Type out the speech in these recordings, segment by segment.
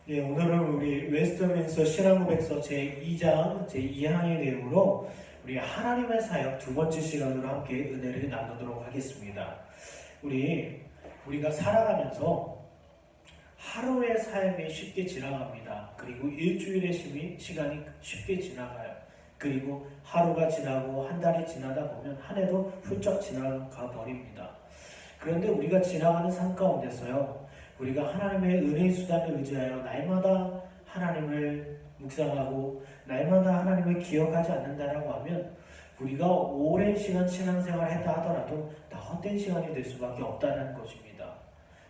예, 오늘은 우리 웨스트민스터 신앙고백서 제2장 제2항의 내용으로 우리 하나님의 사역 두 번째 시간으로 함께 은혜를 나누도록 하겠습니다. 우리가 살아가면서 하루의 삶이 쉽게 지나갑니다. 그리고 일주일의 시간이 쉽게 지나가요. 그리고 하루가 지나고 한 달이 지나다 보면 한 해도 훌쩍 지나가 버립니다. 그런데 우리가 지나가는 삶 가운데서요, 우리가 하나님의 은혜의 수단을 의지하여 날마다 하나님을 묵상하고 날마다 하나님을 기억하지 않는다라고 하면 우리가 오랜 시간 신앙생활을 했다 하더라도 다 헛된 시간이 될 수밖에 없다는 것입니다.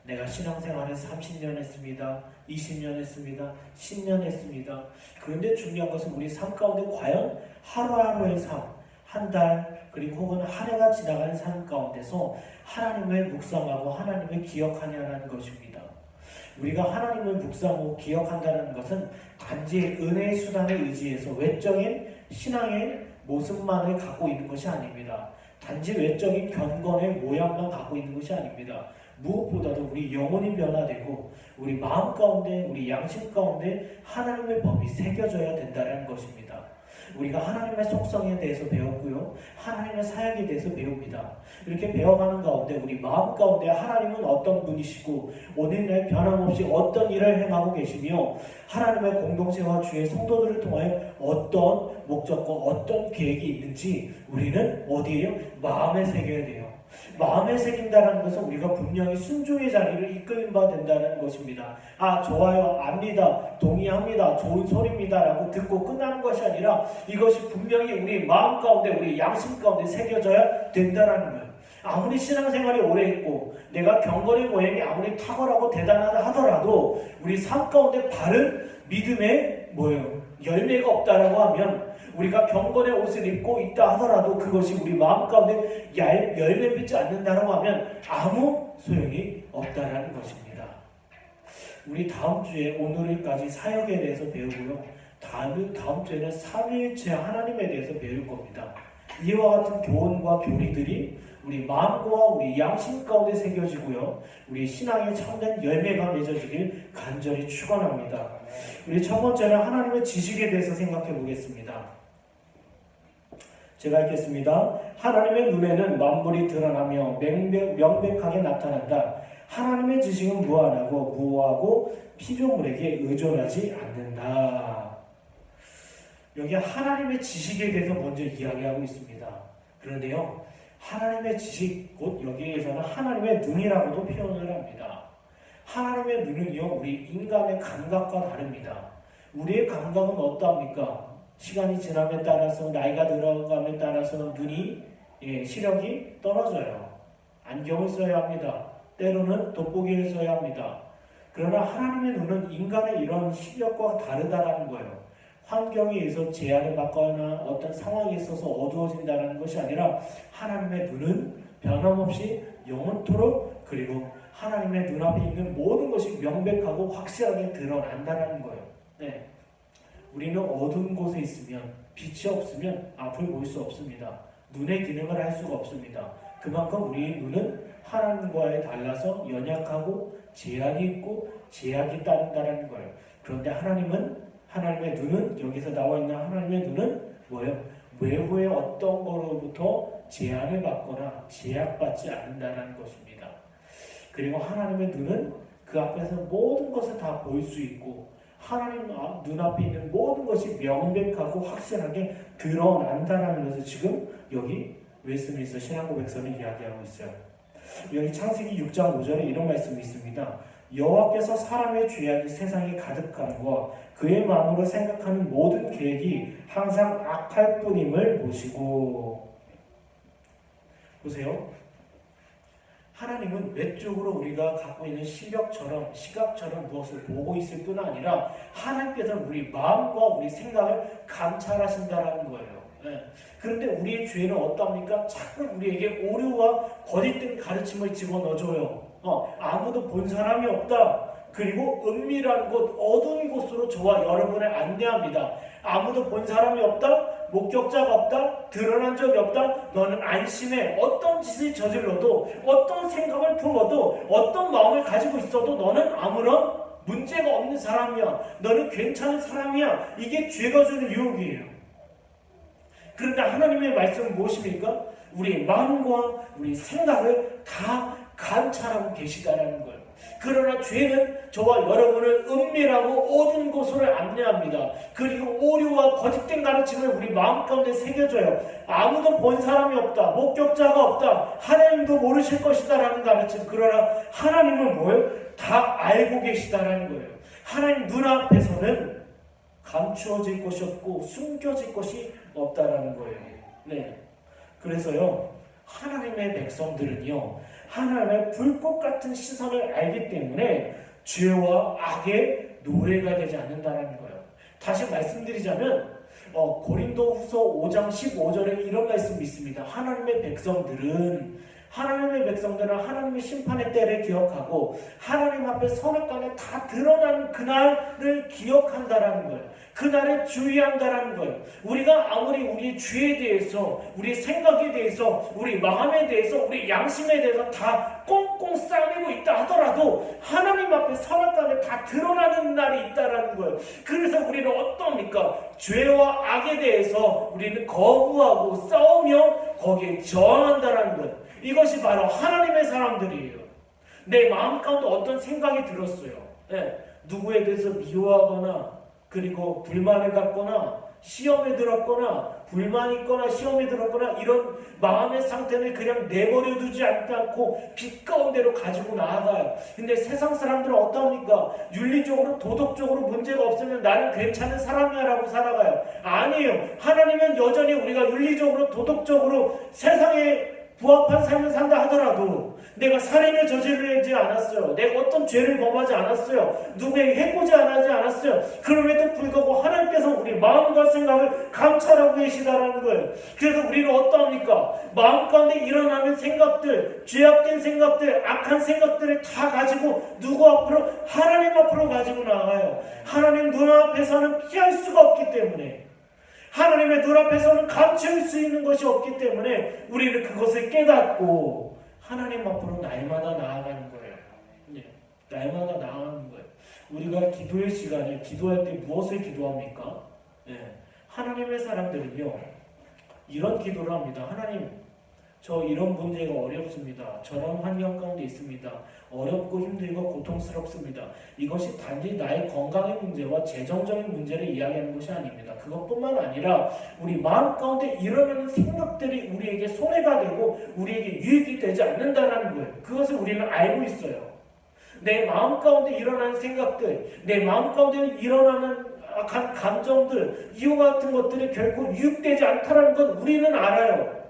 내가 신앙생활을 30년 했습니다. 20년 했습니다. 10년 했습니다. 그런데 중요한 것은 우리 삶 가운데 과연 하루하루의 삶, 한 달, 그리고 혹은 한 해가 지나가는 삶 가운데서 하나님을 묵상하고 하나님을 기억하냐는 것입니다. 우리가 하나님을 묵상하고 기억한다는 것은 단지 은혜의 수단을 의지해서 외적인 신앙의 모습만을 갖고 있는 것이 아닙니다. 단지 외적인 경건의 모양만 갖고 있는 것이 아닙니다. 무엇보다도 우리 영혼이 변화되고 우리 마음 가운데, 우리 양심 가운데 하나님의 법이 새겨져야 된다는 것입니다. 우리가 하나님의 속성에 대해서 배웠고요, 하나님의 사역에 대해서 배웁니다. 이렇게 배워가는 가운데 우리 마음 가운데 하나님은 어떤 분이시고 오늘날 변함없이 어떤 일을 행하고 계시며 하나님의 공동체와 주의 성도들을 통하여 어떤 목적과 어떤 계획이 있는지 우리는 어디에요? 마음에 새겨야 돼요. 마음에 새긴다는 것은 우리가 분명히 순종의 자리를 이끌림 바 된다는 것입니다. 좋아요, 압니다, 동의합니다, 좋은 소리입니다 라고 듣고 끝나는 것이 아니라 이것이 분명히 우리 마음 가운데, 우리 양심 가운데 새겨져야 된다는 거예요. 아무리 신앙생활이 오래 했고 내가 경건의 모양이 아무리 탁월하고 대단하다 하더라도 우리 삶 가운데 바른 믿음의 열매가 없다라고 하면, 우리가 경건의 옷을 입고 있다 하더라도 그것이 우리 마음 가운데 열매 맺지 않는다라고 하면 아무 소용이 없다라는 것입니다. 우리 다음 주에 오늘까지 사역에 대해서 배우고요, 다음 주에는 삼위일체 하나님에 대해서 배울 겁니다. 이와 같은 교훈과 교리들이 우리 마음과 우리 양심 가운데 새겨지고요, 우리 신앙의 참된 열매가 맺어지길 간절히 축원합니다. 우리 첫 번째는 하나님의 지식에 대해서 생각해 보겠습니다. 제가 읽겠습니다. 하나님의 눈에는 만물이 드러나며 명백하게 나타난다. 하나님의 지식은 무한하고 무오하고 피조물에게 의존하지 않는다. 여기 하나님의 지식에 대해서 먼저 이야기하고 있습니다. 그런데요, 하나님의 지식, 곧 여기에서는 하나님의 눈이라고도 표현을 합니다. 하나님의 눈은요, 우리 인간의 감각과 다릅니다. 우리의 감각은 어떠합니까? 시간이 지남에 따라서, 나이가 들어감에 따라서 눈이, 시력이 떨어져요. 안경을 써야 합니다. 때로는 돋보기를 써야 합니다. 그러나 하나님의 눈은 인간의 이런 시력과 다르다라는 거예요. 환경에 의해서 제한을 받거나 어떤 상황에 있어서 어두워진다는 것이 아니라 하나님의 눈은 변함없이 영원토록, 그리고 하나님의 눈앞에 있는 모든 것이 명백하고 확실하게 드러난다는 거예요. 네. 우리는 어두운 곳에 있으면, 빛이 없으면 앞을 볼 수 없습니다. 눈의 기능을 할 수가 없습니다. 그만큼 우리의 눈은 하나님과에 달라서 연약하고 제한이 있고 제약이 따른다는 거예요. 그런데 하나님의 눈은, 여기서 나와 있는 하나님의 눈은 뭐예요? 외부의 어떤 거로부터 제한을 받거나 제약받지 않는다는 것입니다. 그리고 하나님의 눈은 그 앞에서 모든 것을 다 볼 수 있고 하나님 눈앞에 있는 모든 것이 명백하고 확실하게 드러난다는 것을 지금 여기 웨스트민스터 신앙고백서는 이야기하고 있어요. 여기 창세기 6장 5절에 이런 말씀이 있습니다. 여호와께서 사람의 죄악이 세상에 가득함과 그의 마음으로 생각하는 모든 계획이 항상 악할 뿐임을 보시고. 보세요. 하나님은 외적으로 우리가 갖고 있는 시각처럼 무엇을 보고 있을 뿐 아니라 하나님께서는 우리 마음과 우리 생각을 감찰하신다는 거예요. 그런데 우리의 죄는 어떠합니까? 자꾸 우리에게 오류와 거짓된 가르침을 집어넣어줘요. 아무도 본 사람이 없다. 그리고 은밀한 곳, 어두운 곳으로 저와 여러분을 안내합니다. 아무도 본 사람이 없다. 목격자가 없다. 드러난 적이 없다. 너는 안심해. 어떤 짓을 저질러도, 어떤 생각을 품어도, 어떤 마음을 가지고 있어도 너는 아무런 문제가 없는 사람이야. 너는 괜찮은 사람이야. 이게 죄가 주는 유혹이에요. 그런데 하나님의 말씀은 무엇입니까? 우리의 마음과 우리 생각을 다 감찰하고 계시다라는 거예요. 그러나 죄는 저와 여러분을 은밀하고 어두운 곳으로 안내합니다. 그리고 오류와 거짓된 가르침을 우리 마음 가운데 새겨줘요. 아무도 본 사람이 없다. 목격자가 없다. 하나님도 모르실 것이다라는 가르침. 그러나 하나님은 뭐예요? 다 알고 계시다라는 거예요. 하나님 눈앞에서는 감추어질 것이 없고 숨겨질 것이 없다라는 거예요. 네. 그래서요, 하나님의 백성들은요, 하나님의 불꽃 같은 시선을 알기 때문에 죄와 악의 노예가 되지 않는다는 거예요. 다시 말씀드리자면 고린도후서 5장 15절에 이런 말씀이 있습니다. 하나님의 백성들은 하나님의 심판의 때를 기억하고 하나님 앞에 선악간에 다 드러나는 그날을 기억한다라는 거예요. 그날에 주의한다라는 거예요. 우리가 아무리 우리 죄에 대해서, 우리 생각에 대해서, 우리 마음에 대해서, 우리 양심에 대해서 다 꽁꽁 싸매고 있다 하더라도 하나님 앞에 선악간에 다 드러나는 날이 있다라는 거예요. 그래서 우리는 어떻습니까? 죄와 악에 대해서 우리는 거부하고 싸우며 거기에 저항한다라는 거예요. 이것이 바로 하나님의 사람들이에요. 내 마음 가운데 어떤 생각이 들었어요. 네. 누구에 대해서 미워하거나 그리고 불만을 갖거나 시험에 들었거나 불만이 있거나 시험에 들었거나 이런 마음의 상태는 그냥 내버려 두지 않고 빛 가운데로 가지고 나아가요. 근데 세상 사람들은 어떠합니까? 윤리적으로 도덕적으로 문제가 없으면 나는 괜찮은 사람이야 라고 살아가요. 아니에요. 하나님은 여전히 우리가 윤리적으로 도덕적으로 세상에 부합한 삶을 산다 하더라도 내가 살인을 저지르지 않았어요. 내가 어떤 죄를 범하지 않았어요. 누구에게 해코지 하지 않았어요. 그럼에도 불구하고 하나님께서 우리 마음과 생각을 감찰하고 계시다라는 거예요. 그래서 우리는 어떠합니까? 마음 가운데 일어나는 생각들, 죄악된 생각들, 악한 생각들을 다 가지고 누구 앞으로? 하나님 앞으로 가지고 나가요. 하나님 눈앞에서는 피할 수가 없기 때문에, 하나님의 눈앞에서는 감출 수 있는 것이 없기 때문에 우리는 그것을 깨닫고 하나님 앞으로 날마다 나아가는 거예요. 네, 날마다 나아가는 거예요. 우리가 기도의 시간에 기도할 때 무엇을 기도합니까? 네, 하나님의 사람들은요, 이런 기도를 합니다. 하나님, 저 이런 문제가 어렵습니다. 저런 환경 가운데 있습니다. 어렵고 힘들고 고통스럽습니다. 이것이 단지 나의 건강의 문제와 재정적인 문제를 이야기하는 것이 아닙니다. 그것뿐만 아니라 우리 마음 가운데 일어나는 생각들이 우리에게 손해가 되고 우리에게 유익이 되지 않는다는 거예요. 그것을 우리는 알고 있어요. 내 마음 가운데 일어나는 생각들, 내 마음 가운데 일어나는 악한 감정들, 이와 같은 것들이 결코 유익되지 않다는 건 우리는 알아요.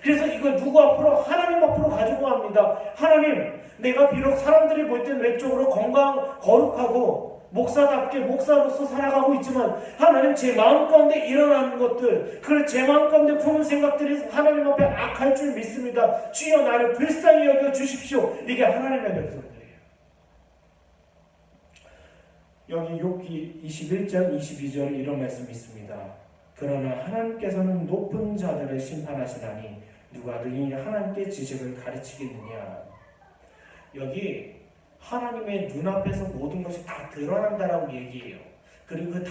그래서 이걸 누구 앞으로? 하나님 앞으로 가지고 갑니다. 하나님, 내가 비록 사람들이 볼 땐 외적으로 거룩하고 목사답게 목사로서 살아가고 있지만 하나님, 제 마음 가운데 일어나는 것들, 제 마음 가운데 품은 생각들이 하나님 앞에 악할 줄 믿습니다. 주여 나를 불쌍히 여겨 주십시오. 이게 하나님의 백성들이에요. 여기 욥기 21장 22절 이런 말씀이 있습니다. 그러나 하나님께서는 높은 자들을 심판하시나니 누가 능히 하나님께 지식을 가르치겠느냐. 여기 하나님의 눈앞에서 모든 것이 다 드러난다라고 얘기해요. 그리고 그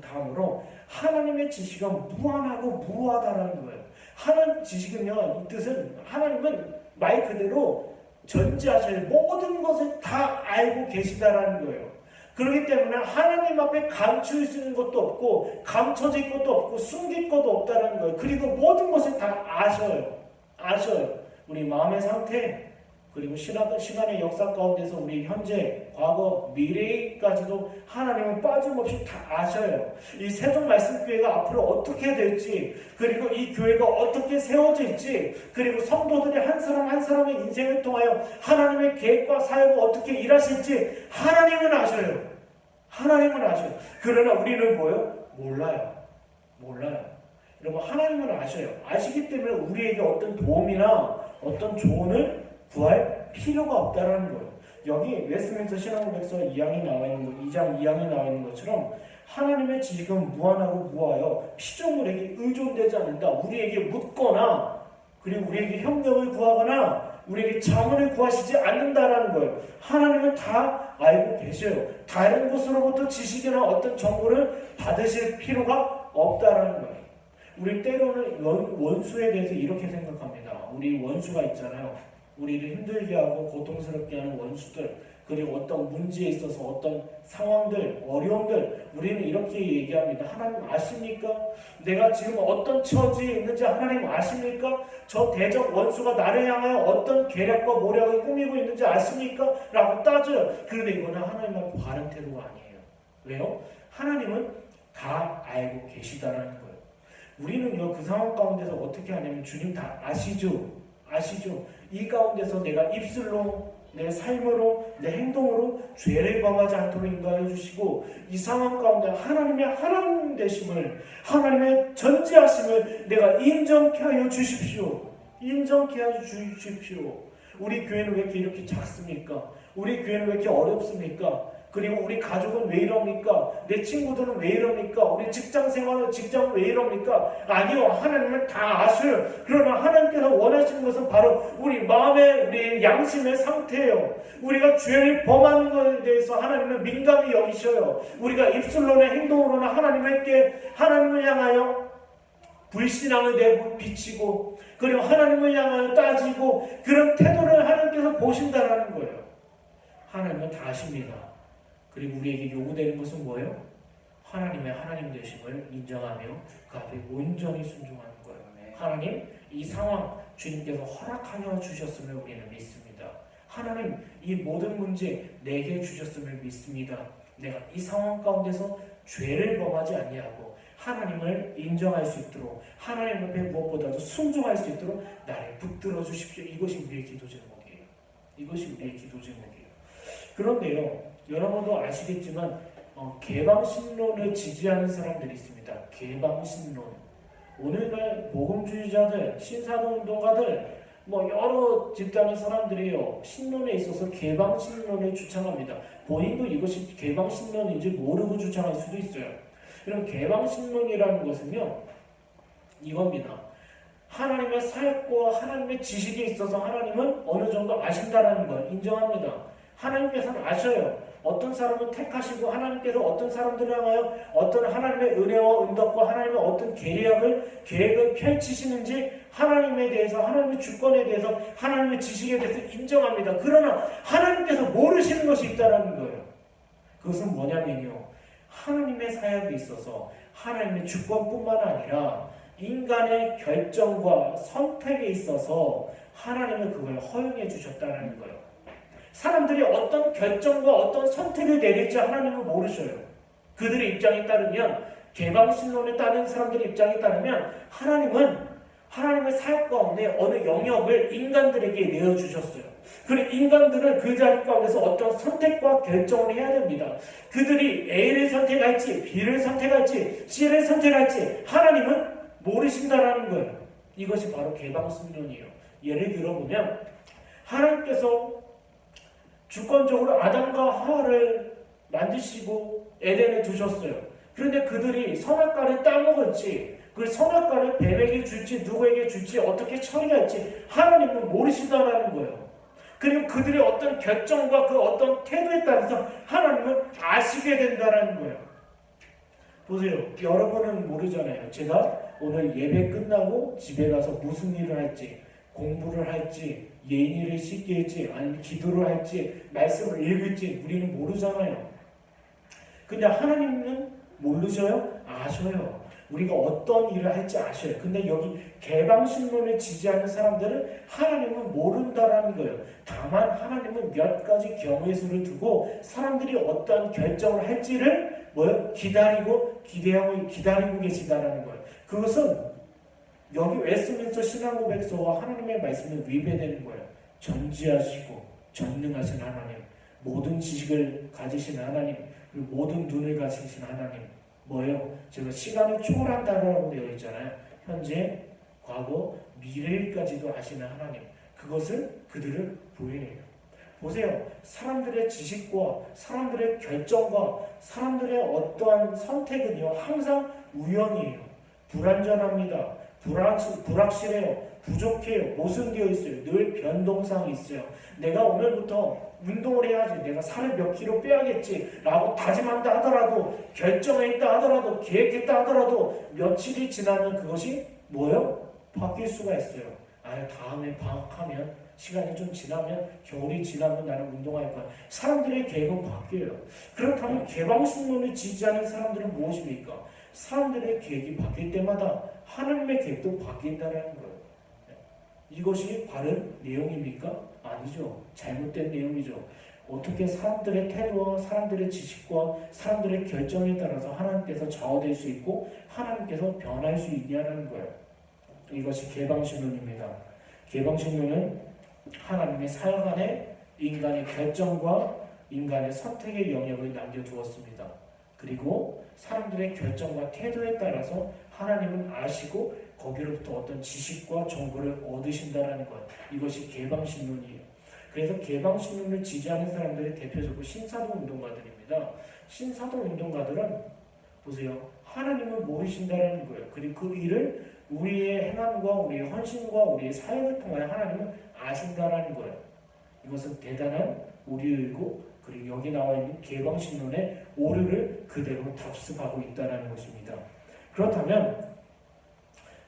다음으로 하나님의 지식은 무한하고 무하다라는 거예요. 하나님 지식은요, 이 뜻은 하나님은 말 그대로 전지하실 모든 것을 다 알고 계시다라는 거예요. 그렇기 때문에 하나님 앞에 감출 수 있는 것도 없고 감춰질 것도 없고 숨길 것도 없다는 거예요. 그리고 모든 것을 다 아셔요. 우리 마음의 상태, 그리고 시간의 역사 가운데서 우리 현재, 과거, 미래까지도 하나님은 빠짐없이 다 아셔요. 이 세종말씀교회가 앞으로 어떻게 될지, 그리고 이 교회가 어떻게 세워질지, 그리고 성도들이 한 사람 한 사람의 인생을 통하여 하나님의 계획과 사역을 어떻게 일하실지 하나님은 아셔요. 하나님은 아셔요. 그러나 우리는 뭐예요? 몰라요. 여러분, 하나님은 아셔요. 아시기 때문에 우리에게 어떤 도움이나 어떤 조언을 구할 필요가 없다라는 거예요. 여기 웨스트민스터 신앙고백서 2장이 나와 있는 것, 2장 2항에 나와 있는 것처럼 하나님의 지식은 무한하고 무하여 피조물에게 의존되지 않는다. 우리에게 묻거나 그리고 우리에게 협력을 구하거나 우리에게 자문을 구하시지 않는다라는 거예요. 하나님은 다 알고 계셔요. 다른 곳으로부터 지식이나 어떤 정보를 받으실 필요가 없다라는 거예요. 우리 때로는 원수에 대해서 이렇게 생각합니다. 우리 원수가 있잖아요. 우리를 힘들게 하고 고통스럽게 하는 원수들, 그리고 어떤 문제에 있어서 어떤 상황들, 어려움들, 우리는 이렇게 얘기합니다. 하나님 아십니까? 내가 지금 어떤 처지에 있는지 하나님 아십니까? 저 대적 원수가 나를 향하여 어떤 계략과 모략을 꾸미고 있는지 아십니까? 라고 따져요. 그런데 이거는 하나님하고 바른 태도가 아니에요. 왜요? 하나님은 다 알고 계시다라는 거예요. 우리는요, 그 상황 가운데서 어떻게 하냐면, 주님 다 아시죠? 이 가운데서 내가 입술로, 내 삶으로, 내 행동으로 죄를 범하지 않도록 인도하여 주시고, 이 상황 가운데 하나님의 하나님 되심을, 하나님의 전지하심을 내가 인정케 하여 주십시오. 우리 교회는 왜 이렇게 작습니까? 우리 교회는 왜 이렇게 어렵습니까? 그리고 우리 가족은 왜 이럽니까? 내 친구들은 왜 이럽니까? 우리 직장은 왜 이럽니까? 아니요, 하나님은 다 아셔요. 그러나 하나님께서 원하시는 것은 바로 우리 마음의, 우리 양심의 상태예요. 우리가 죄를 범하는 것에 대해서 하나님은 민감히 여기셔요. 우리가 입술로나 행동으로나 하나님을 향하여 불신앙을 내비치고, 그리고 하나님을 향하여 따지고, 그런 태도를 하나님께서 보신다라는 거예요. 하나님은 다 아십니다. 그리고 우리에게 요구되는 것은 뭐예요? 하나님의 하나님 되심을 인정하며 그 앞에 온전히 순종하는 거예요. 하나님, 이 상황 주님께서 허락하여 주셨음을 우리는 믿습니다. 하나님, 이 모든 문제 내게 주셨음을 믿습니다. 내가 이 상황 가운데서 죄를 범하지 아니하고 하나님을 인정할 수 있도록, 하나님 앞에 무엇보다도 순종할 수 있도록 나를 붙들어 주십시오. 이것이 우리의 기도 제목이에요. 그런데요, 여러분도 아시겠지만 개방신론을 지지하는 사람들이 있습니다. 개방신론. 오늘날 복음주의자들, 신사동운동가들, 여러 집단의 사람들이요, 신론에 있어서 개방신론을 주창합니다. 본인도 이것이 개방신론인지 모르고 주창할 수도 있어요. 그럼 개방신론이라는 것은요, 이겁니다. 하나님의 사역과 하나님의 지식에 있어서 하나님은 어느 정도 아신다라는 걸 인정합니다. 하나님께서는 아셔요. 어떤 사람은 택하시고, 하나님께서 어떤 사람들을 향하여 어떤 하나님의 은혜와 은덕과 하나님의 어떤 계획을 펼치시는지 하나님에 대해서, 하나님의 주권에 대해서, 하나님의 지식에 대해서 인정합니다. 그러나 하나님께서 모르시는 것이 있다는 거예요. 그것은 뭐냐면요, 하나님의 사역에 있어서 하나님의 주권뿐만 아니라 인간의 결정과 선택에 있어서 하나님은 그걸 허용해 주셨다는 거예요. 사람들이 어떤 결정과 어떤 선택을 내릴지 하나님은 모르셔요. 그들의 입장에 따르면, 개방신론에 따른 사람들의 입장에 따르면 하나님은 하나님의 사역 가운데 어느 영역을 인간들에게 내어주셨어요. 그리고 인간들은 그 자리 가운데서 어떤 선택과 결정을 해야 됩니다. 그들이 A를 선택할지 B를 선택할지 C를 선택할지 하나님은 모르신다라는 거예요. 이것이 바로 개방신론이에요. 예를 들어보면 하나님께서 주권적으로 아담과 하와를 만드시고 에덴에 두셨어요. 그런데 그들이 선악과를 따먹었지, 그 선악과를 뱀에게 줄지 누구에게 줄지 어떻게 처리할지 하나님은 모르시다라는 거예요. 그리고 그들의 어떤 결정과 그 어떤 태도에 따라서 하나님은 아시게 된다라는 거예요. 보세요. 여러분은 모르잖아요. 제가 오늘 예배 끝나고 집에 가서 무슨 일을 할지, 공부를 할지, 예인이를 씻길지, 아니면 기도를 할지, 말씀을 읽을지 우리는 모르잖아요. 근데 하나님은 모르셔요? 아셔요. 우리가 어떤 일을 할지 아셔요. 근데 여기 개방신론을 지지하는 사람들은 하나님은 모른다라는 거예요. 다만 하나님은 몇 가지 경우의 수를 두고 사람들이 어떤 결정을 할지를 기다리고 계시다라는 거예요. 그것은 여기 웨스트민스터 신앙고백서와 하나님의 말씀은 위배되는 거예요. 전지하시고 전능하신 하나님, 모든 지식을 가지신 하나님, 그리고 모든 눈을 가지신 하나님, 제가 시간을 초월한다라고 되어 있잖아요. 현재, 과거, 미래까지도 아시는 하나님, 그것을 그들을 보이네요. 보세요. 사람들의 지식과 사람들의 결정과 사람들의 어떠한 선택은요, 항상 우연이에요. 불안전합니다. 불확실해요. 부족해요. 모순되어 있어요. 늘 변동사항이 있어요. 내가 오늘부터 운동을 해야지, 내가 살을 몇 킬로 빼야겠지 라고 다짐한다 하더라도, 결정했다 하더라도, 계획했다 하더라도 며칠이 지나면 그것이 뭐예요? 바뀔 수가 있어요. 다음에 방학하면, 시간이 좀 지나면, 겨울이 지나면 나는 운동할 거야. 사람들의 계획은 바뀌어요. 그렇다면 개방신론을 지지하는 사람들은 무엇입니까? 사람들의 계획이 바뀔 때마다 하나님의 계획도 바뀐다는 거예요. 이것이 바른 내용입니까? 아니죠. 잘못된 내용이죠. 어떻게 사람들의 태도와 사람들의 지식과 사람들의 결정에 따라서 하나님께서 좌우될 수 있고 하나님께서 변할 수 있냐는 거예요. 이것이 개방신론입니다. 개방신론은 하나님의 사역 안에 인간의 결정과 인간의 선택의 영역을 남겨두었습니다. 그리고 사람들의 결정과 태도에 따라서 하나님은 아시고 거기로부터 어떤 지식과 정보를 얻으신다는 것. 이것이 개방신론이에요. 그래서 개방신론을 지지하는 사람들이 대표적으로 신사도 운동가들입니다. 신사도 운동가들은 보세요. 하나님을 모르신다는 거예요. 그리고 그 일을 우리의 행함과 우리의 헌신과 우리의 사역을 통하여 하나님은 아신다는 거예요. 이것은 대단한 오류이고, 그리고 여기 나와 있는 개방신론의 오류를 그대로 답습하고 있다는 것입니다. 그렇다면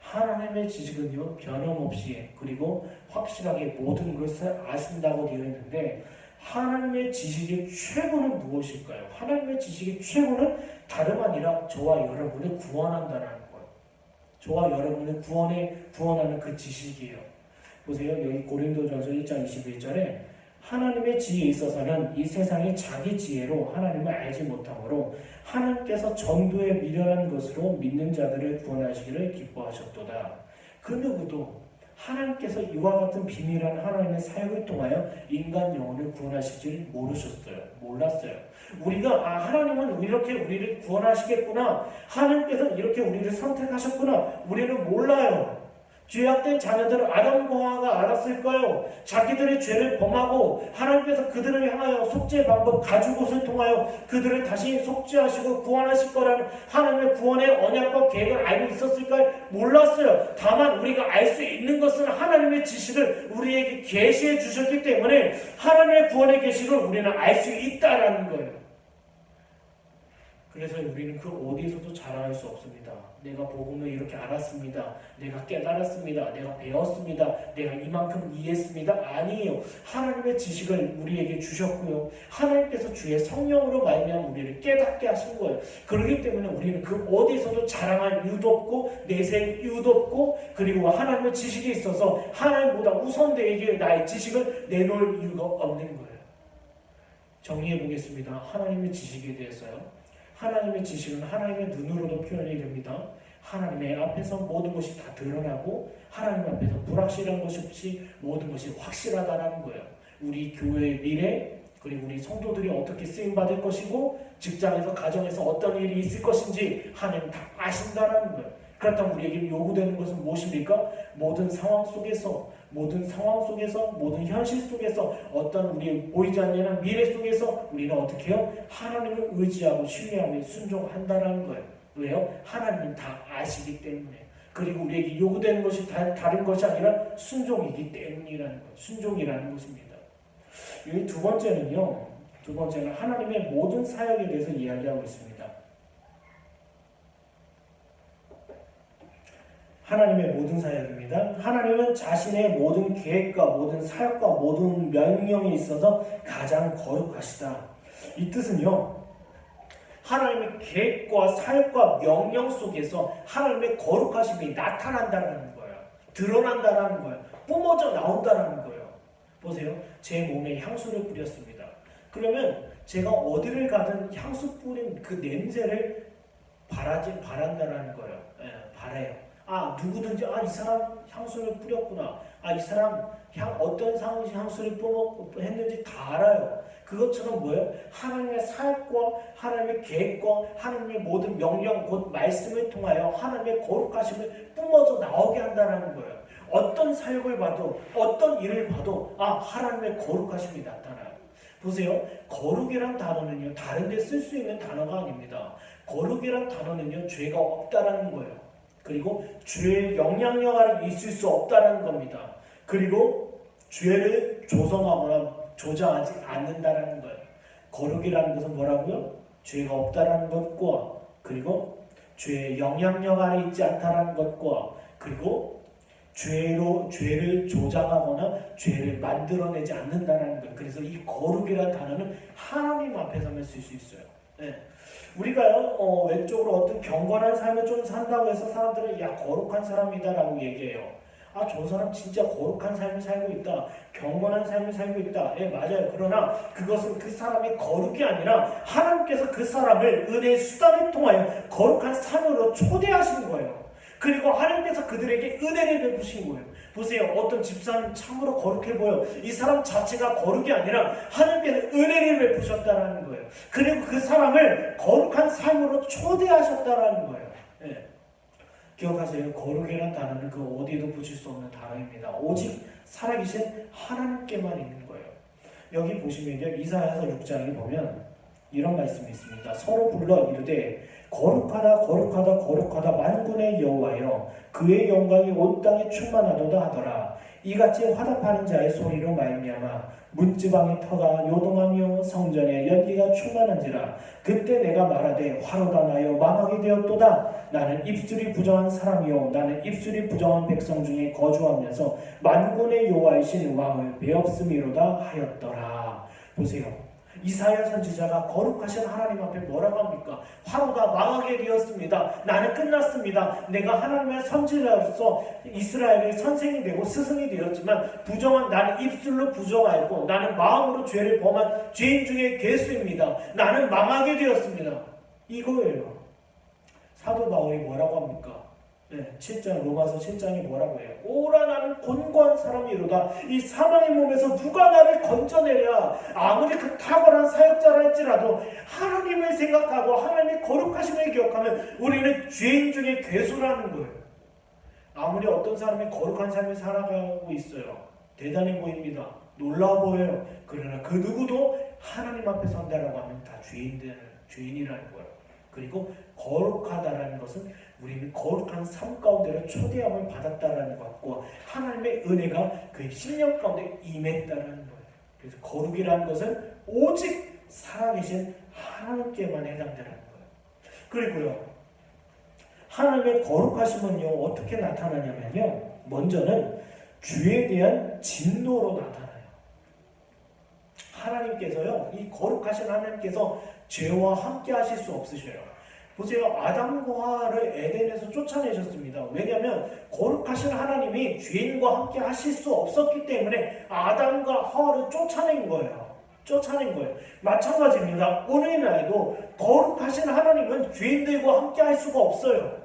하나님의 지식은요, 변함없이 그리고 확실하게 모든 것을 아신다고 되어 있는데, 하나님의 지식의 최고는 무엇일까요? 하나님의 지식의 최고는 다름 아니라 저와 여러분을 구원한다는 거예요. 저와 여러분을 구원하는 그 지식이에요. 보세요. 여기 고린도전서 1장 21절에 하나님의 지혜에 있어서는 이 세상이 자기 지혜로 하나님을 알지 못하므로 하나님께서 전도에 미련한 것으로 믿는 자들을 구원하시기를 기뻐하셨도다. 그 누구도 하나님께서 이와 같은 비밀한 하나님의 사역을 통하여 인간 영혼을 구원하실 줄 몰랐어요. 우리가 하나님은 이렇게 우리를 구원하시겠구나, 하나님께서 이렇게 우리를 선택하셨구나, 우리는 몰라요. 죄악된 자녀들은 아담과 하와가 알았을까요? 자기들의 죄를 범하고 하나님께서 그들을 향하여 속죄 방법 가죽옷을 통하여 그들을 다시 속죄하시고 구원하실 거라는 하나님의 구원의 언약과 계획을 알고 있었을까요? 몰랐어요. 다만 우리가 알 수 있는 것은 하나님의 지식을 우리에게 계시해 주셨기 때문에 하나님의 구원의 계시를 우리는 알 수 있다라는 거예요. 그래서 우리는 그 어디에서도 자랑할 수 없습니다. 내가 복음을 이렇게 알았습니다. 내가 깨달았습니다. 내가 배웠습니다. 내가 이만큼 이해했습니다. 아니에요. 하나님의 지식을 우리에게 주셨고요. 하나님께서 주의 성령으로 말미암아 우리를 깨닫게 하신 거예요. 그렇기 때문에 우리는 그 어디서도 자랑할 이유도 없고 내세울 이유도 없고, 그리고 하나님의 지식이 있어서 하나님보다 우선 내게 나의 지식을 내놓을 이유가 없는 거예요. 정리해 보겠습니다. 하나님의 지식에 대해서요. 하나님의 지식은 하나님의 눈으로도 표현이 됩니다. 하나님의 앞에서 모든 것이 다 드러나고 하나님 앞에서 불확실한 것이 없이 모든 것이 확실하다는 거예요. 우리 교회의 미래, 그리고 우리 성도들이 어떻게 쓰임받을 것이고 직장에서 가정에서 어떤 일이 있을 것인지 하나님 다 아신다는 거예요. 그렇다면 우리에게 요구되는 것은 무엇입니까? 모든 상황 속에서, 모든 현실 속에서, 어떤 우리 보이지 않는 미래 속에서 우리는 어떻게 해요? 하나님을 의지하고 신뢰하며 순종한다는 거예요. 왜요? 하나님은 다 아시기 때문에. 그리고 우리에게 요구되는 것이 다른 것이 아니라 순종이기 때문이라는 거예요. 순종이라는 것입니다. 이 두 번째는 하나님의 모든 사역에 대해서 이야기하고 있습니다. 하나님의 모든 사역입니다. 하나님은 자신의 모든 계획과 모든 사역과 모든 명령에 있어서 가장 거룩하시다. 이 뜻은요, 하나님의 계획과 사역과 명령 속에서 하나님의 거룩하심이 나타난다는 거예요. 드러난다는 거예요. 뿜어져 나온다는 거예요. 보세요. 제 몸에 향수를 뿌렸습니다. 그러면 제가 어디를 가든 향수 뿌린 그 냄새를 바란다는 거예요. 바래요. 누구든지 이 사람 향수를 뿌렸구나. 이 사람 어떤 향수를 했는지 다 알아요. 그것처럼 뭐예요? 하나님의 사역과 하나님의 계획과 하나님의 모든 명령, 곧 말씀을 통하여 하나님의 거룩하심을 뿜어져 나오게 한다는 거예요. 어떤 사역을 봐도, 어떤 일을 봐도 하나님의 거룩하심이 나타나요. 보세요. 거룩이란 단어는요, 다른 데 쓸 수 있는 단어가 아닙니다. 거룩이란 단어는요, 죄가 없다라는 거예요. 그리고 죄의 영향력 아래 있을 수 없다는 겁니다. 그리고 죄를 조성하거나 조장하지 않는다는 거예요. 거룩이라는 것은 뭐라고요? 죄가 없다라는 것과 그리고 죄의 영향력 아래 있지 않다라는 것과 그리고 죄를 조장하거나 죄를 만들어내지 않는다는 것. 그래서 이 거룩이라는 단어는 하나님 앞에서만 쓸 수 있어요. 네. 우리가요 외적으로 어떤 경건한 삶을 좀 산다고 해서 사람들은 야 거룩한 사람이다라고 얘기해요. 아, 저 사람 진짜 거룩한 삶을 살고 있다. 경건한 삶을 살고 있다. 예, 맞아요. 그러나 그것은 그 사람의 거룩이 아니라 하나님께서 그 사람을 은혜의 수단을 통하여 거룩한 삶으로 초대하신 거예요. 그리고 하나님께서 그들에게 은혜를 베푸신 거예요. 보세요. 어떤 집사님 참으로 거룩해 보여. 이 사람 자체가 거룩이 아니라 하나님께서 은혜를 베푸셨다는 거예요. 그리고 그 사람을 거룩한 삶으로 초대하셨다는 거예요. 예. 기억하세요. 거룩이라는 단어는 그 어디에도 붙일 수 없는 단어입니다. 오직 살아계신 하나님께만 있는 거예요. 여기 보시면요. 이사야서 6장에 보면 이런 말씀이 있습니다. 서로 불러 이르되 거룩하다 거룩하다 거룩하다 만군의 여호와여 그의 영광이 온 땅에 충만하도다 하더라. 이같이 화답하는 자의 소리로 말미암아 문지방의 터가 요동하며 성전에 연기가 충만한지라. 그때 내가 말하되 화로다 나여 망하게 되었도다. 나는 입술이 부정한 사람이요 나는 입술이 부정한 백성 중에 거주하면서 만군의 여호와이신 왕을 배없음이로다 하였더라. 보세요. 이사야 선지자가 거룩하신 하나님 앞에 뭐라고 합니까? 화로가 망하게 되었습니다. 나는 끝났습니다. 내가 하나님의 선지자로서 이스라엘의 선생이 되고 스승이 되었지만 나는 입술로 부정하였고 나는 마음으로 죄를 범한 죄인 중에 괴수입니다. 나는 망하게 되었습니다. 이거예요. 사도 바울이 뭐라고 합니까? 네, 7장 로마서 7장이 뭐라고 해요? 오라 나는 곤고한 사람이로다. 이 사망의 몸에서 누가 나를 건져내랴. 아무리 그 탁월한 사역자라 할지라도 하나님을 생각하고 하나님의 거룩하심을 기억하면 우리는 죄인 중에 괴수라는 거예요. 아무리 어떤 사람이 거룩한 삶을 살아가고 있어요. 대단해 보입니다. 놀라워 보여요. 그러나 그 누구도 하나님 앞에 선다라고 하면 다 죄인이라는 거예요. 그리고 거룩하다라는 것은 우리는 거룩한 삶 가운데로 초대함을 받았다라는 것과 하나님의 은혜가 그의 심령 가운데 임했다라는 거예요. 그래서 거룩이라는 것은 오직 살아계신 하나님께만 해당되는 거예요. 그리고요, 하나님의 거룩하심은요 어떻게 나타나냐면요, 먼저는 죄에 대한 진노로 나타나요. 하나님께서요, 이 거룩하신 하나님께서 죄와 함께 하실 수 없으셔요. 보세요. 아담과 하와를 에덴에서 쫓아내셨습니다. 왜냐하면 거룩하신 하나님이 죄인과 함께 하실 수 없었기 때문에 아담과 하와를 쫓아낸 거예요. 마찬가지입니다. 오늘날에도 거룩하신 하나님은 죄인들과 함께 할 수가 없어요.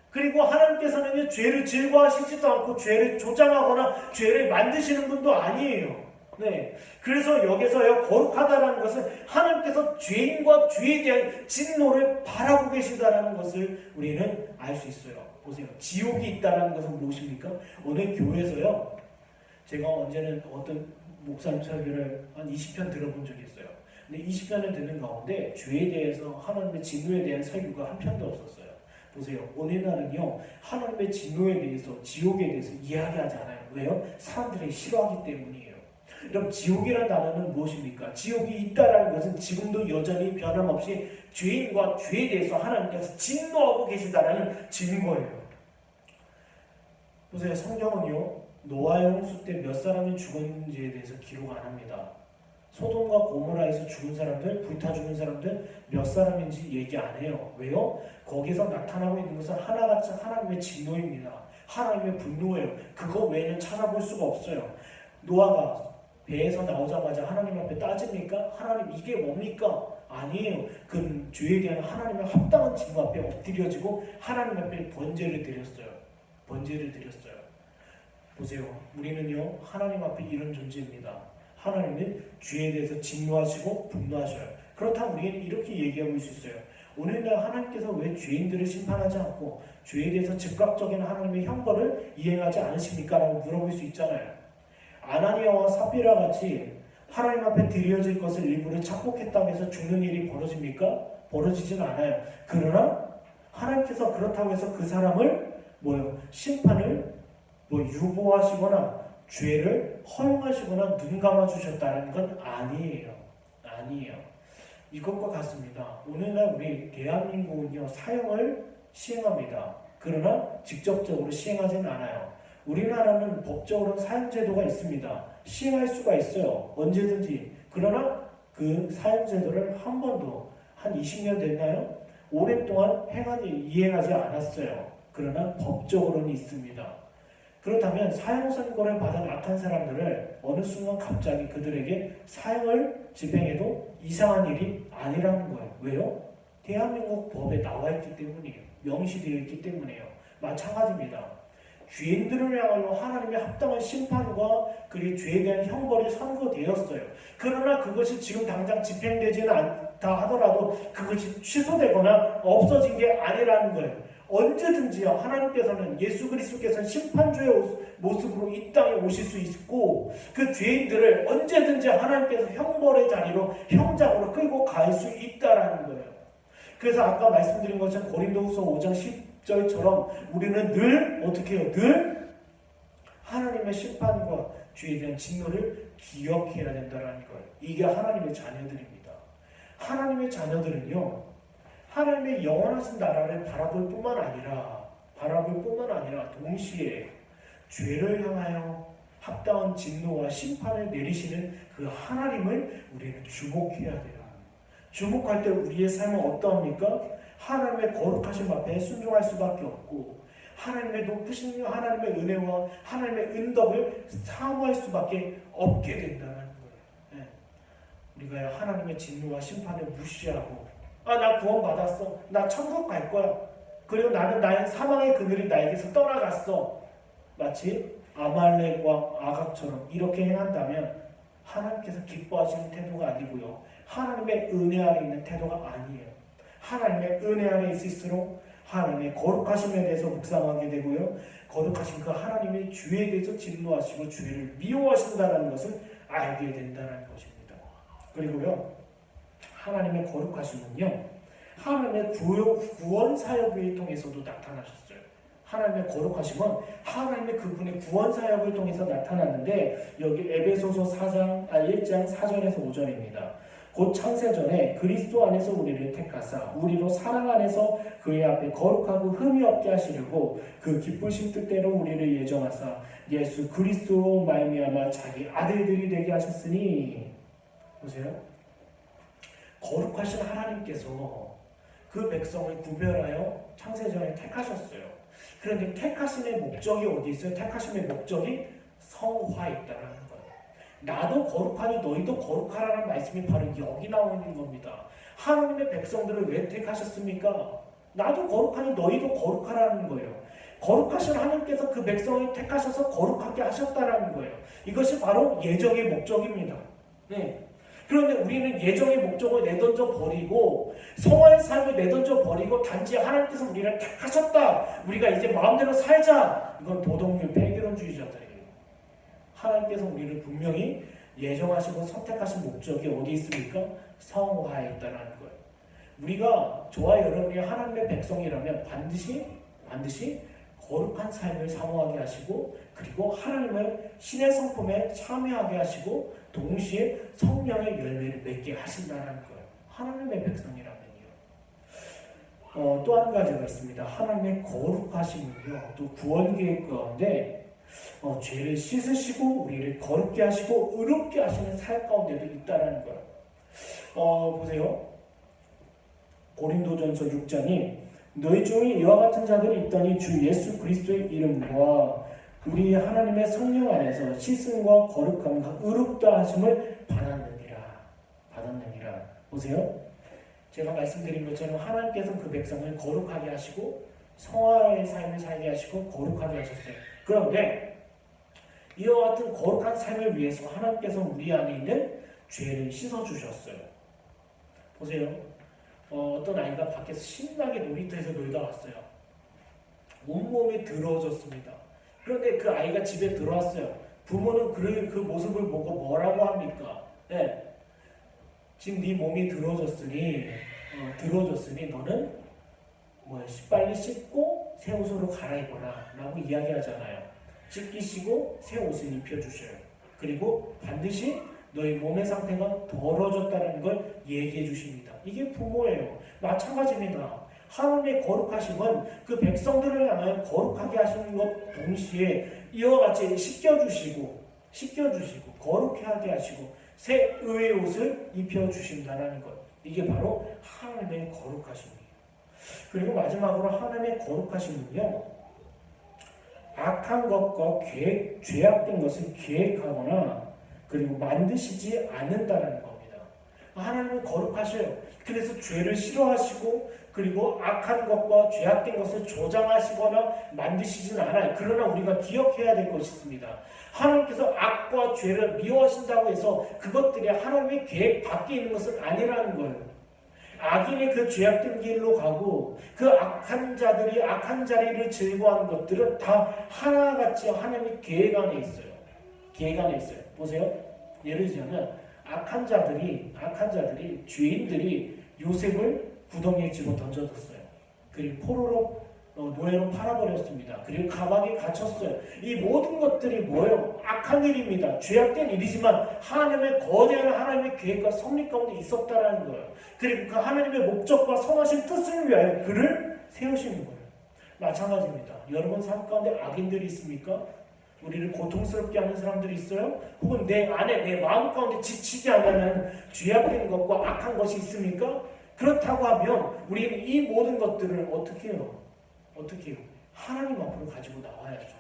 그리고 하나님께서는 죄를 즐거워하시지도 않고 죄를 조장하거나 죄를 만드시는 분도 아니에요. 네, 그래서 여기서요 거룩하다라는 것은 하나님께서 죄인과 죄에 대한 진노를 바라고 계시다라는 것을 우리는 알 수 있어요. 보세요. 지옥이 있다라는 것은 무엇입니까? 오늘 교회에서요, 제가 언제는 어떤 목사님 설교를 한 20편 들어본 적이 있어요. 근데 20편을 듣는 가운데 죄에 대해서 하나님의 진노에 대한 설교가 한 편도 없었어요. 보세요. 오늘날은요 하나님의 진노에 대해서 지옥에 대해서 이야기하지 않아요. 왜요? 사람들이 싫어하기 때문이에요. 그럼 지옥이라는 단어는 무엇입니까? 지옥이 있다라는 것은 지금도 여전히 변함없이 죄인과 죄에 대해서 하나님께서 진노하고 계시다라는 증거예요. 보세요. 성경은요 노아의 홍수 때 몇 사람이 죽었는지에 대해서 기록 안 합니다. 소돔과 고모라에서 죽은 사람들, 불타 죽은 사람들 몇 사람인지 얘기 안 해요. 왜요? 거기서 나타나고 있는 것은 하나같이 하나님의 진노입니다. 하나님의 분노예요. 그거 외에는 찾아볼 수가 없어요. 노아가 배에서 나오자마자 하나님 앞에 따집니까? 하나님 이게 뭡니까? 아니에요. 그 죄에 대한 하나님의 합당한 진노 앞에 엎드려지고 하나님 앞에 번제를 드렸어요. 보세요. 우리는요 하나님 앞에 이런 존재입니다. 하나님은 죄에 대해서 진노하시고 분노하셔요. 그렇다면 우리는 이렇게 얘기하고 있을 수 있어요. 오늘날 하나님께서 왜 죄인들을 심판하지 않고 죄에 대해서 즉각적인 하나님의 형벌을 이행하지 않으십니까? 라고 물어볼 수 있잖아요. 아나니아와 삽비라 같이 하나님 앞에 드려질 것을 일부러 착복했다고 해서 죽는 일이 벌어집니까? 벌어지진 않아요. 그러나 하나님께서 그렇다고 해서 그 사람을 심판을 유보하시거나 죄를 허용하시거나 눈 감아주셨다는 건 아니에요. 아니에요. 이것과 같습니다. 오늘날 우리 대한민국은요, 사형을 시행합니다. 그러나 직접적으로 시행하지는 않아요. 우리나라는 법적으로 사형제도가 있습니다. 시행할 수가 있어요. 언제든지. 그러나 그 사형제도를 한 번도 한 20년 됐나요? 오랫동안 이행하지 않았어요. 그러나 법적으로는 있습니다. 그렇다면 사형 선고를 받은 악한 사람들을 어느 순간 갑자기 그들에게 사형을 집행해도 이상한 일이 아니라는 거예요. 왜요? 대한민국 법에 나와 있기 때문이에요. 명시되어 있기 때문이에요. 마찬가지입니다. 죄인들을 향하여 하나님의 합당한 심판과 그리고 죄에 대한 형벌이 선고되었어요. 그러나 그것이 지금 당장 집행되지는 않다 하더라도 그것이 취소되거나 없어진 게 아니라는 거예요. 언제든지요, 하나님께서는 예수 그리스도께서는 심판주의 모습으로 이 땅에 오실 수 있고 그 죄인들을 언제든지 하나님께서 형벌의 자리로 형장으로 끌고 갈 수 있다라는 거예요. 그래서 아까 말씀드린 것처럼 고린도후서 5장 10절처럼 우리는 늘 어떻게 해요? 늘 하나님의 심판과 죄에 대한 진노를 기억해야 된다는 거예요. 이게 하나님의 자녀들입니다. 하나님의 자녀들은요, 하나님의 영원하신 나라를 바라볼 뿐만 아니라 동시에 죄를 향하여 합당한 진노와 심판을 내리시는 그 하나님을 우리는 주목해야 돼요. 주목할 때 우리의 삶은 어떠합니까? 하나님의 거룩하신 앞에 순종할 수밖에 없고 하나님의 높으신 하나님의 은혜와 하나님의 은덕을 사모할 수밖에 없게 된다는 거예요. 우리가 하나님의 진노와 심판을 무시하고 나 구원받았어. 나 천국 갈 거야. 그리고 나는 나의 사망의 그늘이 나에게서 떠나갔어. 마치 아말렉과 아각처럼 이렇게 행한다면 하나님께서 기뻐하시는 태도가 아니고요. 하나님의 은혜 아래 있는 태도가 아니에요. 하나님의 은혜 아래 있을수록 하나님의 거룩하심에 대해서 묵상하게 되고요. 거룩하신 그 하나님의 죄에 대해서 진노하시고 죄를 미워하신다는 것을 알게 된다는 것입니다. 그리고요. 하나님의 거룩하심은요, 하나님의 구원 사역을 통해서도 나타나셨어요. 하나님의 거룩하심은 하나님의 그분의 구원 사역을 통해서 나타났는데 여기 에베소서 1장 4절에서 5절입니다. 곧 창세전에 그리스도 안에서 우리를 택하사 우리로 사랑 안에서 그의 앞에 거룩하고 흠이 없게 하시려고 그 기쁘신 뜻대로 우리를 예정하사 예수 그리스도로 말미암아 자기 아들들이 되게 하셨으니. 보세요. 거룩하신 하나님께서 그 백성을 구별하여 창세전에 택하셨어요. 그런데 택하심의 목적이 어디 있어요? 택하심의 목적이 성화에 있다는 거예요. 나도 거룩하니 너희도 거룩하라는 말씀이 바로 여기 나오는 겁니다. 하나님의 백성들을 왜 택하셨습니까? 나도 거룩하니 너희도 거룩하라는 거예요. 거룩하신 하나님께서 그 백성을 택하셔서 거룩하게 하셨다는 거예요. 이것이 바로 예정의 목적입니다. 네. 그런데 우리는 예정의 목적을 내던져 버리고 성화의 삶을 내던져 버리고 단지 하나님께서 우리를 택하셨다. 우리가 이제 마음대로 살자. 이건 도덕률 폐기론주의자들이에요. 하나님께서 우리를 분명히 예정하시고 선택하신 목적이 어디 있습니까? 성화에 있다는 거예요. 우리가 저와 여러분이 하나님의 백성이라면 반드시 거룩한 삶을 사모하게 하시고 그리고 하나님을 신의 성품에 참여하게 하시고 동시에 성령의 열매를 맺게 하신다는 거예요. 하나님의 백성이라면요. 또 한 가지가 있습니다. 하나님의 거룩하심은요. 또 구원 계획 가운데 죄를 씻으시고 우리를 거룩게 하시고 의롭게 하시는 사역 가운데도 있다는 거예요. 보세요. 고린도전서 6장이 너희 중에 이와 같은 자들이 있더니 주 예수 그리스도의 이름과 우리 하나님의 성령 안에서 씻음과 거룩함과 의롭다 하심을 받았느니라. 보세요. 제가 말씀드린 것처럼 하나님께서 그 백성을 거룩하게 하시고 성화의 삶을 살게 하시고 거룩하게 하셨어요. 그런데 이와 같은 거룩한 삶을 위해서 하나님께서 우리 안에 있는 죄를 씻어주셨어요. 보세요. 어떤 아이가 밖에서 신나게 놀이터에서 놀다 왔어요. 온몸이 더러워졌습니다. 그런데 그 아이가 집에 들어왔어요. 부모는 그 모습을 보고 뭐라고 합니까? 네. 지금 네 몸이 더러워졌으니 너는 빨리 씻고 새 옷으로 갈아입어라 라고 이야기하잖아요. 씻기시고 새 옷을 입혀주셔요. 그리고 반드시 너희 몸의 상태가 더러워졌다는 걸 얘기해 주십니다. 이게 부모예요. 마찬가지입니다. 하나님의 거룩하심은 그 백성들을 향하여 거룩하게 하시는 것 동시에 이와 같이 씻겨주시고 거룩하게 하게 하시고 새 의의 옷을 입혀주신다는 것. 이게 바로 하나님의 거룩하심이에요. 그리고 마지막으로 하나님의 거룩하심은요, 악한 것과 죄악된 것을 계획하거나 그리고 만드시지 않는다는 겁니다. 하나님은 거룩하셔요. 그래서 죄를 싫어하시고 그리고 악한 것과 죄악된 것을 조장하시거나 만드시지는 않아요. 그러나 우리가 기억해야 될 것이 있습니다. 하나님께서 악과 죄를 미워하신다고 해서 그것들이 하나님의 계획 밖에 있는 것은 아니라는 거예요. 악인의 그 죄악된 길로 가고 그 악한 자들이 악한 자리를 즐거워하는 것들은 다 하나같이 하나님의 계획 안에 있어요. 계획 안에 있어요. 보세요. 예를 들자면 악한 자들이 죄인들이 요셉을 구덩이에 집어 던져뒀어요. 그리고 포로로 노예로 팔아버렸습니다. 그리고 감옥에 갇혔어요. 이 모든 것들이 뭐예요? 악한 일입니다. 죄악된 일이지만 하나님의 거대한 하나님의 계획과 섭리 가운데 있었다라는 거예요. 그리고 그 하나님의 목적과 선하신 뜻을 위하여 그를 세우시는 거예요. 마찬가지입니다. 여러분 삶 가운데 악인들이 있습니까? 우리를 고통스럽게 하는 사람들이 있어요? 혹은 내 안에 내 마음 가운데 지치지 않는 죄악된 것과 악한 것이 있습니까? 그렇다고 하면 우리는 이 모든 것들을 어떻게 해요? 하나님 앞으로 가지고 나와야죠.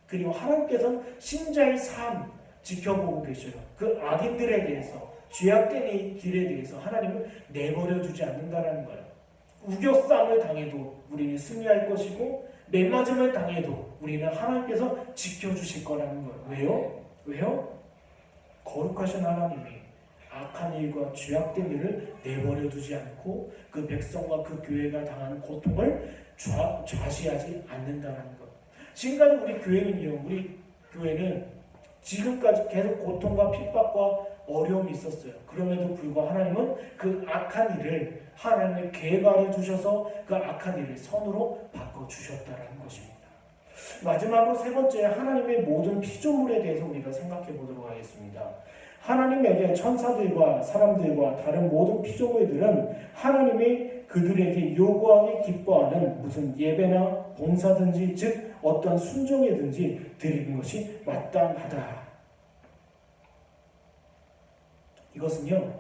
그리고 하나님께서는 신자의 삶 지켜보고 계셔요. 그 악인들에 대해서, 죄악된 이 길에 대해서 하나님은 내버려 두지 않는다는 거예요. 우겨싸움을 당해도 우리는 승리할 것이고 매맞음을 당해도 우리는 하나님께서 지켜주실 거라는 거예요. 왜요? 거룩하신 하나님이 악한 일과 죄악된 일을 내버려 두지 않고 그 백성과 그 교회가 당하는 고통을 좌시하지 않는다는 것. 지금까지 우리 교회는 지금까지 계속 고통과 핍박과 어려움이 있었어요. 그럼에도 불구하고 하나님은 그 악한 일을 하나님의 계획 아래 두셔서 그 악한 일을 선으로 바꿔주셨다는 것입니다. 마지막으로 세 번째, 하나님의 모든 피조물에 대해서 우리가 생각해 보도록 하겠습니다. 하나님에게 천사들과 사람들과 다른 모든 피조물들은 하나님이 그들에게 요구하기 기뻐하는 무슨 예배나 봉사든지 즉 어떤 순종이든지 드리는 것이 마땅하다. 이것은요,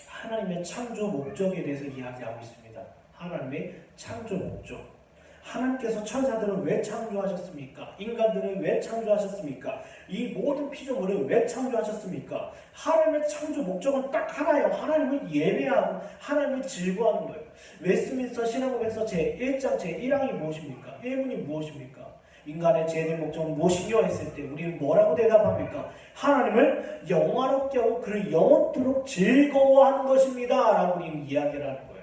하나님의 창조 목적에 대해서 이야기하고 있습니다. 하나님의 창조 목적. 하나님께서 천사들을 왜 창조하셨습니까? 인간들을 왜 창조하셨습니까? 이 모든 피조물을 왜 창조하셨습니까? 하나님의 창조 목적은 딱 하나예요. 하나님을 예배하고 하나님을 즐거워하는 거예요. 웨스트민스터 신앙고백서 제1장 제1항이 무엇입니까? 1문이 무엇입니까? 인간의 제된 목적은 무엇이요? 했을 때 우리는 뭐라고 대답합니까? 하나님을 영화롭게 하고 그를 영원토록 즐거워하는 것입니다 라고 우리는 이야기를 하는 거예요.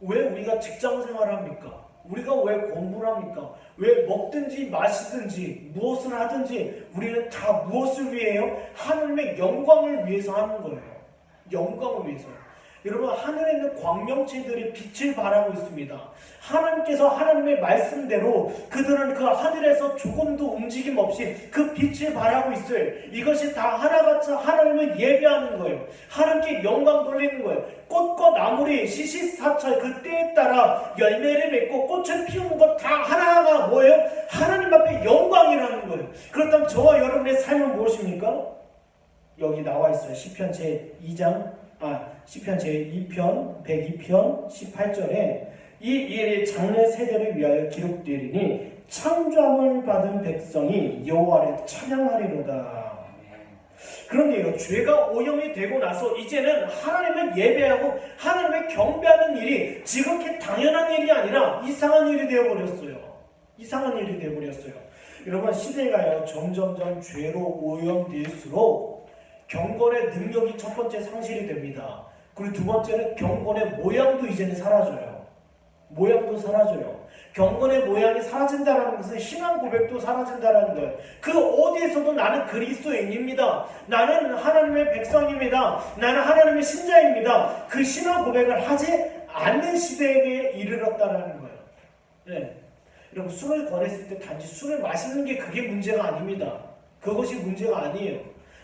왜 우리가 직장생활을 합니까? 우리가 왜 공부를 합니까? 왜 먹든지 마시든지 무엇을 하든지 우리는 다 무엇을 위해요? 하나님의 영광을 위해서 하는 거예요. 영광을 위해서. 여러분, 하늘에 있는 광명체들이 빛을 발하고 있습니다. 하나님께서 하나님의 말씀대로 그들은 그 하늘에서 조금도 움직임 없이 그 빛을 발하고 있어요. 이것이 다 하나같이 하나님을 예배하는 거예요. 하나님께 영광 돌리는 거예요. 꽃과 나물이 시시사철 그 때에 따라 열매를 맺고 꽃을 피우는 것 다 하나하나 뭐예요? 하나님 앞에 영광이라는 거예요. 그렇다면 저와 여러분의 삶은 무엇입니까? 여기 나와 있어요. 시편 제2편 102편 18절에 이 일이 장래 세대를 위하여 기록되리니 창조함을 받은 백성이 여호와를 찬양하리로다. 그런데요, 죄가 오염이 되고 나서 이제는 하나님을 예배하고 하나님을 경배하는 일이 지극히 당연한 일이 아니라 이상한 일이 되어버렸어요. 여러분, 시대가요 점점점 죄로 오염될수록 경건의 능력이 첫 번째 상실이 됩니다. 그리고 두 번째는 경건의 모양도 이제는 사라져요. 경건의 모양이 사라진다는 것은 신앙 고백도 사라진다는 거예요. 그 어디에서도 나는 그리스도인입니다. 나는 하나님의 백성입니다. 나는 하나님의 신자입니다. 그 신앙 고백을 하지 않는 시대에 이르렀다라는 거예요. 네. 여러분 술을 권했을 때 단지 술을 마시는 게 그게 문제가 아닙니다. 그것이 문제가 아니에요.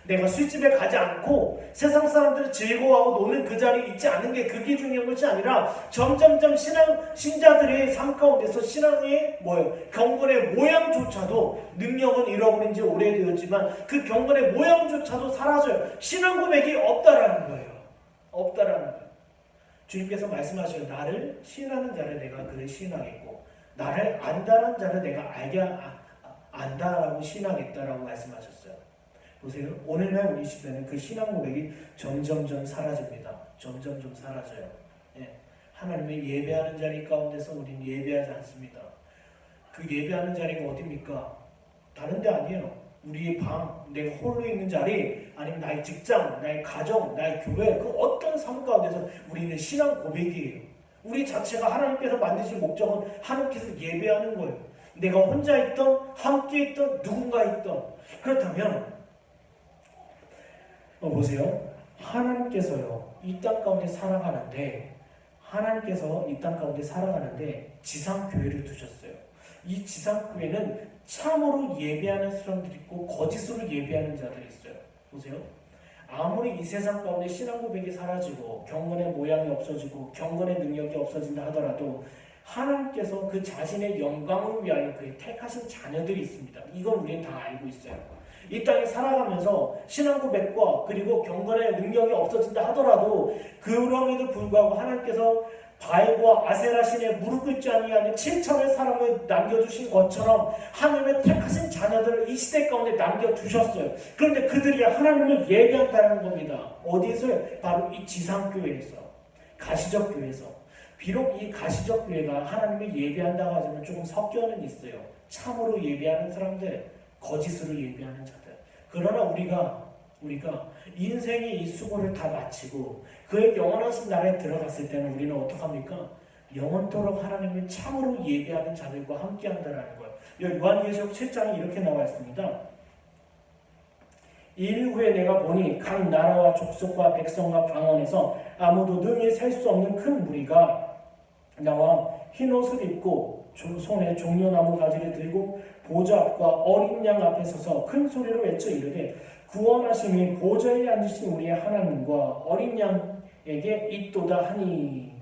내가 술집에 가지 않고 세상 사람들을 즐거워하고 노는 그 자리에 있지 않은 게 그게 중요한 것이 아니라 점점점 신자들의 삶 가운데서 신앙의 경건의 모양조차도 능력은 잃어버린 지 오래되었지만 그 경건의 모양조차도 사라져요. 신앙 고백이 없다라는 거예요. 없다라는 거예요. 주님께서 말씀하셔요. 나를 신하는 자를 내가 그를 신하겠고 나를 안다는 자를 내가 안다라고 신하겠다라고 말씀하셨어요. 보세요. 오늘날 우리 시대는 그 신앙 고백이 점점점 사라집니다. 점점점 사라져요. 예. 하나님의 예배하는 자리 가운데서 우리는 예배하지 않습니다. 그 예배하는 자리가 어디입니까? 다른 데 아니에요. 우리의 방, 내가 홀로 있는 자리, 아니면 나의 직장, 나의 가정, 나의 교회, 그 어떤 삶 가운데서 우리는 신앙 고백이에요. 우리 자체가 하나님께서 만드신 목적은 하나님께서 예배하는 거예요. 내가 혼자 있던, 함께 있던, 누군가 있던. 그렇다면 보세요. 하나님께서요, 이 땅 가운데 살아가는데 지상교회를 두셨어요. 이 지상교회는 참으로 예배하는 사람들이 있고 거짓으로 예배하는 자들이 있어요. 보세요. 아무리 이 세상 가운데 신앙 고백이 사라지고 경건의 모양이 없어지고 경건의 능력이 없어진다 하더라도 하나님께서 그 자신의 영광을 위하여 그의 택하신 자녀들이 있습니다. 이건 우리는 다 알고 있어요. 이 땅에 살아가면서 신앙 고백과 그리고 경건의 능력이 없어진다 하더라도 그럼에도 불구하고 하나님께서 바알과 아세라 신에 무릎 꿇지 아니하는 7천의 사람을 남겨두신 것처럼 하나님의 택하신 자녀들을 이 시대 가운데 남겨두셨어요. 그런데 그들이 하나님을 예배한다는 겁니다. 어디서요? 바로 이 지상교회에서, 가시적 교회에서. 비록 이 가시적 교회가 하나님을 예배한다고 하지만 조금 섞여는 있어요. 참으로 예배하는 사람들, 거짓으로 예배하는 자들. 그러나 우리가 인생의 이 수고를 다 마치고 그의 영원하신 나라에 들어갔을 때는 우리는 어떡합니까? 영원토록 하나님을 참으로 예배하는 자들과 함께 한다는 거예요. 요한계시록 7장에 이렇게 나와 있습니다. 일 후에 내가 보니 각 나라와 족속과 백성과 방언에서 아무도 능히 셀 수 없는 큰 무리가 나와 흰옷을 입고 손에 종려나무 가지를 들고 보좌 앞과 어린 양 앞에 서서 큰 소리로 외쳐 이르되 구원하심이 보좌에 앉으신 우리의 하나님과 어린 양에게 있도다 하니.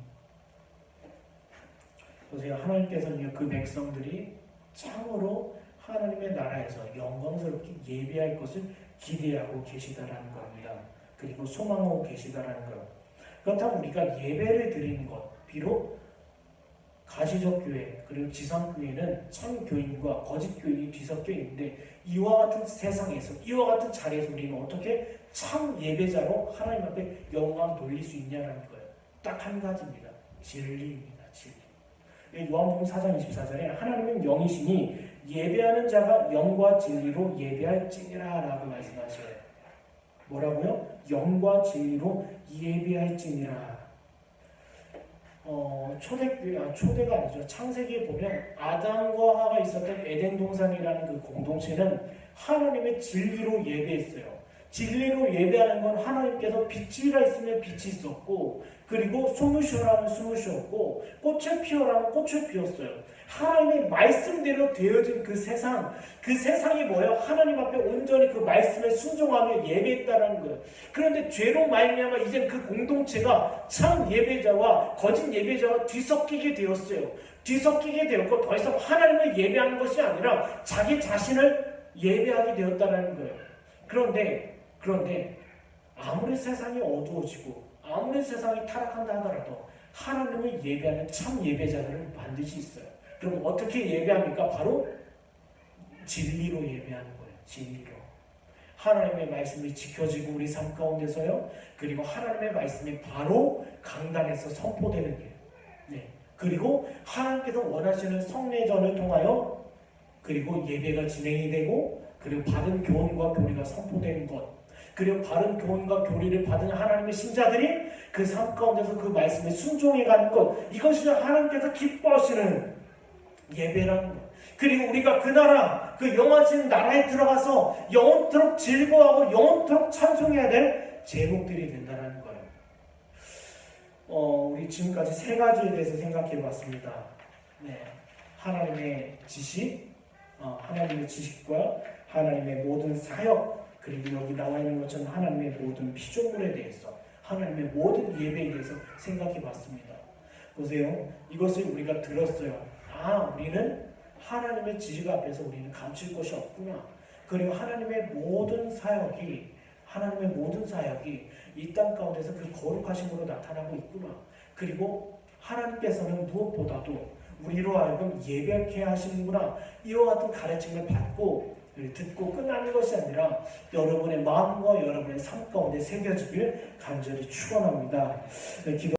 보세요. 하나님께서는 그 백성들이 참으로 하나님의 나라에서 영광스럽게 예배할 것을 기대하고 계시다라는 겁니다. 그리고 소망하고 계시다라는 것. 그렇다면 우리가 예배를 드리는 것, 비록 가시적 교회 그리고 지상교회는 참 교인과 거짓 교인이 뒤섞여 있는데 이와 같은 세상에서 이와 같은 자리에서 우리는 어떻게 참 예배자로 하나님 앞에 영광 돌릴 수 있냐는 거예요. 딱 한 가지입니다. 진리입니다. 진리. 요한복음 4장 24절에 하나님은 영이시니 예배하는 자가 영과 진리로 예배할지니라 라고 말씀하셔요. 뭐라고요? 영과 진리로 예배할지니라. 초대가 아니죠. 창세기에 보면 아담과 하와가 있었던 에덴 동산이라는 그 공동체는 하나님의 진리로 예배했어요. 진리로 예배하는 건 하나님께서 빛이라 있으면 빛이 있었고, 그리고 숨을 쉬어라면 숨을 쉬었고, 꽃을 피워라면 꽃을 피웠어요. 하나님의 말씀대로 되어진 그 세상이 뭐예요? 하나님 앞에 온전히 그 말씀에 순종하며 예배했다라는 거예요. 그런데 죄로 말미암아 이제 그 공동체가 참 예배자와 거짓 예배자와 뒤섞이게 되었어요. 뒤섞이게 되었고 더 이상 하나님을 예배하는 것이 아니라 자기 자신을 예배하게 되었다라는 거예요. 그런데 아무리 세상이 어두워지고 아무리 세상이 타락한다 하더라도 하나님을 예배하는 참 예배자들은 반드시 있어요. 그럼 어떻게 예배합니까? 바로 진리로 예배하는 거예요. 진리로. 하나님의 말씀이 지켜지고 우리 삶 가운데서요. 그리고 하나님의 말씀이 바로 강단에서 선포되는 일. 네. 그리고 하나님께서 원하시는 성례전을 통하여 그리고 예배가 진행이 되고 그리고 바른 교훈과 교리가 선포되는 것. 그리고 바른 교훈과 교리를 받은 하나님의 신자들이 그 삶 가운데서 그 말씀에 순종해가는 것. 이것이 하나님께서 기뻐하시는 예배라는 것. 그리고 우리가 그 나라, 그 영화진 나라에 들어가서 영원토록 즐거워하고 영원토록 찬송해야 될 제목들이 된다는 거예요. 우리 지금까지 세 가지에 대해서 생각해 봤습니다. 네, 하나님의 지식, 하나님의 지식과 하나님의 모든 사역, 그리고 여기 나와 있는 것처럼 하나님의 모든 피조물에 대해서, 하나님의 모든 예배에 대해서 생각해 봤습니다. 보세요. 이것을 우리가 들었어요. 우리는 하나님의 지식 앞에서 우리는 감출 것이 없구나. 그리고 하나님의 모든 사역이 이 땅 가운데서 그 거룩하심으로 나타나고 있구나. 그리고 하나님께서는 무엇보다도 우리로 하여금 예배케 하시는구나. 이와 같은 가르침을 받고 듣고 끝나는 것이 아니라 여러분의 마음과 여러분의 삶 가운데 새겨지길 간절히 축원합니다.